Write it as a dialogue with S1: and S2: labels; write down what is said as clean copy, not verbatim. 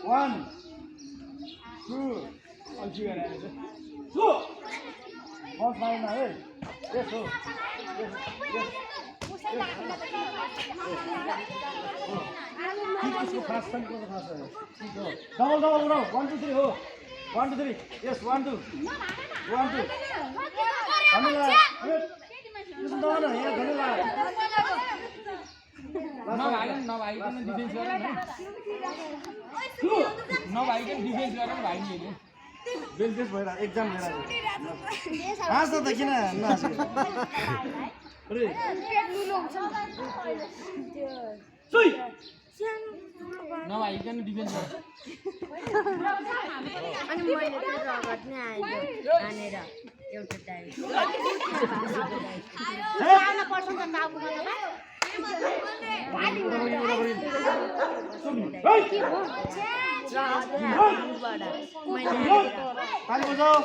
S1: One, two, go. One final now, eh? Yes, go. Yes. Keep fast, Double, no. 1, 2, 3, oh. 1, 2, 3. Yes, 1, 2. 1, 2. Camila, listen to one. Yeah, Camila. Business भएर exam भएर हाँस त किन नहाँसे अरे सुई
S2: नभइकन डिफेन्स गर
S3: अनि मैले त रगत नै आयो हानेर एउटा टाइम आउन पर्छ नि त बाबु
S1: ताली बजाऊ